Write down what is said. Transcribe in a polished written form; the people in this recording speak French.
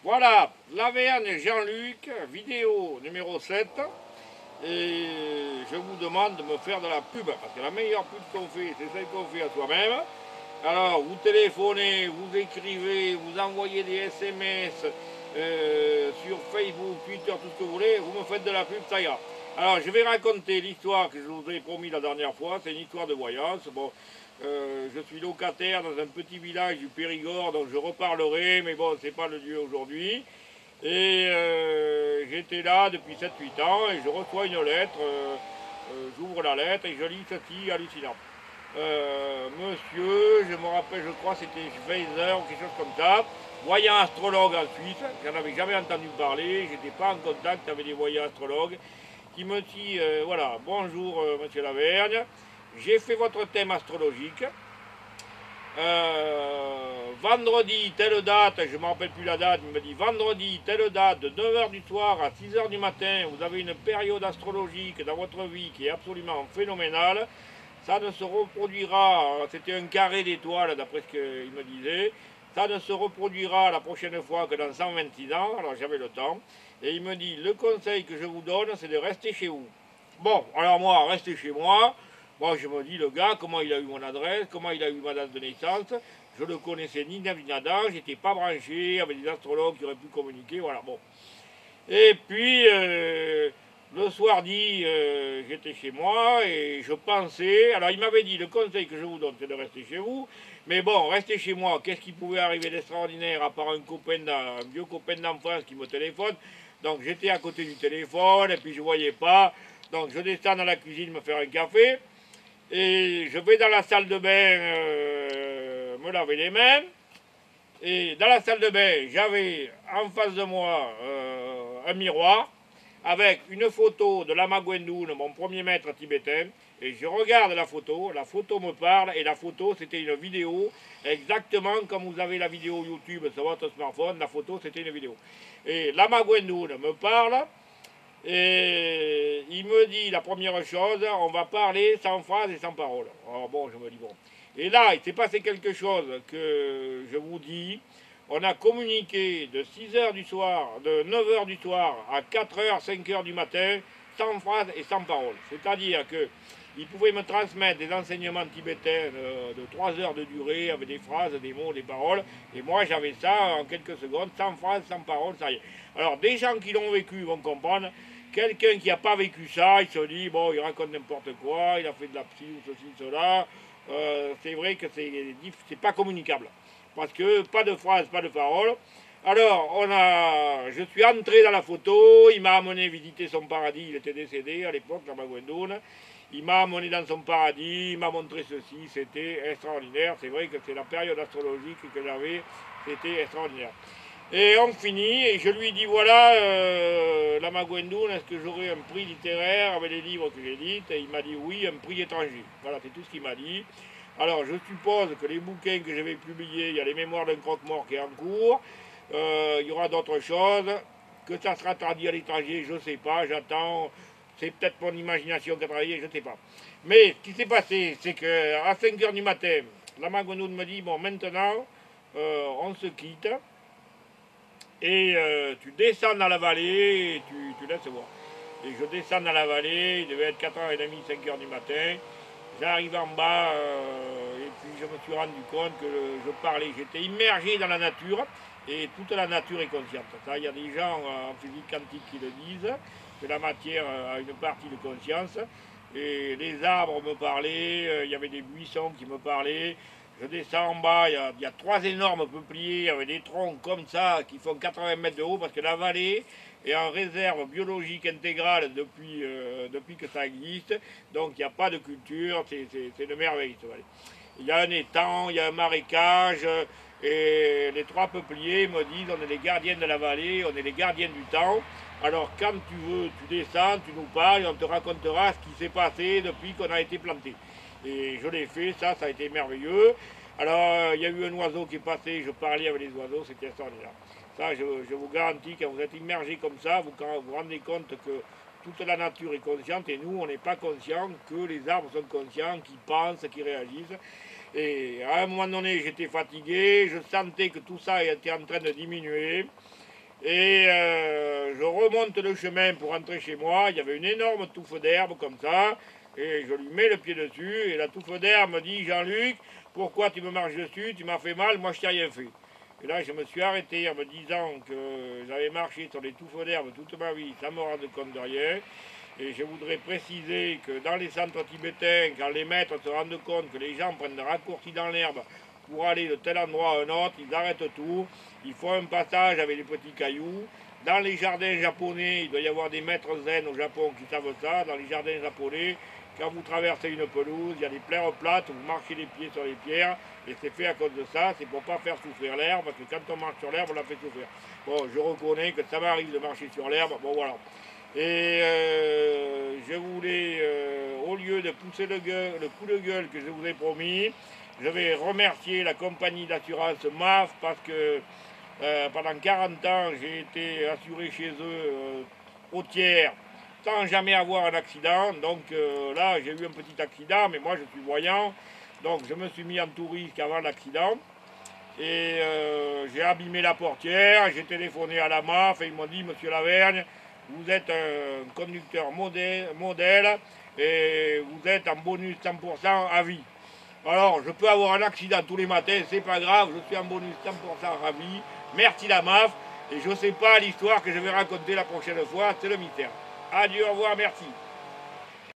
Voilà, Lavergne Jean-Luc, vidéo numéro 7. Et je vous demande de me faire de la pub, parce que la meilleure pub qu'on fait, c'est celle qu'on fait à soi-même. Alors, vous téléphonez, vous écrivez, vous envoyez des SMS sur Facebook, Twitter, tout ce que vous voulez, vous me faites de la pub, ça ira. Alors, je vais raconter l'histoire que je vous ai promis la dernière fois, c'est une histoire de voyance. Bon, je suis locataire dans un petit village du Périgord, donc je reparlerai, mais bon, c'est pas le lieu aujourd'hui. Et j'étais là depuis 7-8 ans et je reçois une lettre, j'ouvre la lettre et je lis ceci hallucinant. Monsieur, je me rappelle, je crois c'était Schweizer ou quelque chose comme ça, voyant astrologue en Suisse, j'en avais jamais entendu parler, j'étais pas en contact avec des voyants astrologues, qui me dit, voilà, bonjour monsieur Lavergne, j'ai fait votre thème astrologique, vendredi, telle date, je ne me rappelle plus la date, il me dit vendredi, telle date, de 9h du soir à 6h du matin, vous avez une période astrologique dans votre vie qui est absolument phénoménale. Ça ne se reproduira, c'était un carré d'étoiles d'après ce qu'il me disait, ça ne se reproduira la prochaine fois que dans 126 ans, alors j'avais le temps, et il me dit, le conseil que je vous donne, c'est de rester chez vous. Bon, alors moi, rester chez moi, moi je me dis, le gars, comment il a eu mon adresse, comment il a eu ma date de naissance, je ne connaissais ni nada, j'étais pas branché avec des astrologues qui auraient pu communiquer, voilà, bon. Et puis, le soir dit, j'étais chez moi et je pensais, alors il m'avait dit, le conseil que je vous donne, c'est de rester chez vous, mais bon, rester chez moi, qu'est-ce qui pouvait arriver d'extraordinaire à part un vieux copain d'enfance qui me téléphone, donc j'étais à côté du téléphone et puis je voyais pas, donc je descends dans la cuisine me faire un café, et je vais dans la salle de bain me laver les mains, et dans la salle de bain, j'avais en face de moi un miroir avec une photo de Lama Gwendoun, mon premier maître tibétain, et je regarde la photo me parle, et la photo c'était une vidéo, exactement comme vous avez la vidéo YouTube sur votre smartphone, la photo c'était une vidéo. Et Lama Gwendoun me parle, et il me dit la première chose, on va parler sans phrase et sans parole. Alors bon, je me dis bon. Et là, il s'est passé quelque chose que je vous dis. On a communiqué de 6h du soir, de 9h du soir à 4h, 5h du matin, sans phrase et sans parole. C'est-à-dire que il pouvait me transmettre des enseignements tibétains de 3 heures de durée, avec des phrases, des mots, des paroles. Et moi, j'avais ça en quelques secondes, sans phrase, sans parole, ça y est. Alors, des gens qui l'ont vécu vont comprendre. Quelqu'un qui n'a pas vécu ça, il se dit, bon, il raconte n'importe quoi, il a fait de la psy ou ceci, cela. C'est vrai que c'est pas communicable. Parce que pas de phrase, pas de parole. Alors, je suis entré dans la photo, il m'a amené visiter son paradis, il était décédé à l'époque, la Magwendoun. Il m'a amené dans son paradis, il m'a montré ceci, c'était extraordinaire. C'est vrai que c'est la période astrologique que j'avais, c'était extraordinaire. Et on finit, et je lui dis voilà, Lama Gwendoun, est-ce que j'aurai un prix littéraire avec les livres que j'édite? Et il m'a dit oui, un prix étranger. Voilà, c'est tout ce qu'il m'a dit. Alors je suppose que les bouquins que je vais publier, il y a les mémoires d'un croque-mort qui est en cours, il y aura d'autres choses, que ça sera traduit à l'étranger, je ne sais pas, j'attends, c'est peut-être mon imagination qui a travaillé, je ne sais pas. Mais ce qui s'est passé, c'est qu'à 5h du matin, Lama Gwendoun me dit bon maintenant, on se quitte. Et tu descends dans la vallée et tu laisses voir. Et je descends dans la vallée, il devait être 4h30, 5h du matin. J'arrive en bas et puis je me suis rendu compte que je parlais, j'étais immergé dans la nature et toute la nature est consciente. Ça, il y a des gens en physique quantique qui le disent, que la matière a une partie de conscience. Et les arbres me parlaient, il y avait des buissons qui me parlaient. Je descends en bas, il y a 3 énormes peupliers avec des troncs comme ça qui font 80 mètres de haut parce que la vallée est en réserve biologique intégrale depuis que ça existe. Donc il n'y a pas de culture, c'est une merveille cette vallée. Il y a un étang, il y a un marécage et les 3 peupliers me disent on est les gardiens de la vallée, on est les gardiens du temps. Alors quand tu veux, tu descends, tu nous parles et on te racontera ce qui s'est passé depuis qu'on a été planté. Et je l'ai fait, ça a été merveilleux. Alors, il y a eu un oiseau qui est passé, je parlais avec les oiseaux, c'était extraordinaire. Ça, je vous garantis, quand vous êtes immergé comme ça, vous vous rendez compte que toute la nature est consciente et nous, on n'est pas conscient que les arbres sont conscients, qu'ils pensent, qu'ils réagissent. Et à un moment donné, j'étais fatigué, je sentais que tout ça était en train de diminuer. Et je remonte le chemin pour rentrer chez moi. Il y avait une énorme touffe d'herbe comme ça. Et je lui mets le pied dessus. Et la touffe d'herbe me dit: Jean-Luc, pourquoi tu me marches dessus? Tu m'as fait mal, moi je t'ai rien fait. Et là je me suis arrêté en me disant que j'avais marché sur les touffes d'herbe toute ma vie sans me rendre compte de rien. Et je voudrais préciser que dans les centres tibétains, quand les maîtres se rendent compte que les gens prennent des raccourcis dans l'herbe pour aller de tel endroit à un autre, ils arrêtent tout, ils font un passage avec des petits cailloux. Dans les jardins japonais, il doit y avoir des maîtres zen au Japon qui savent ça. Dans les jardins japonais, quand vous traversez une pelouse, il y a des pierres plates, vous marchez les pieds sur les pierres, et c'est fait à cause de ça, c'est pour ne pas faire souffrir l'herbe, parce que quand on marche sur l'herbe, on la fait souffrir. Bon, je reconnais que ça m'arrive de marcher sur l'herbe, bon voilà. Et je voulais, au lieu de pousser le coup de gueule que je vous ai promis, je vais remercier la compagnie d'assurance MAF parce que pendant 40 ans, j'ai été assuré chez eux au tiers sans jamais avoir un accident. Donc là, j'ai eu un petit accident, mais moi je suis voyant. Donc je me suis mis en tout risque avant l'accident. Et j'ai abîmé la portière, j'ai téléphoné à la MAF et ils m'ont dit: Monsieur Lavergne, vous êtes un conducteur modèle et vous êtes en bonus 100% à vie. Alors, je peux avoir un accident tous les matins, c'est pas grave, je suis en bonus 100% ravi. Merci la MAF. Et je ne sais pas l'histoire que je vais raconter la prochaine fois, c'est le mystère. Adieu, au revoir, merci.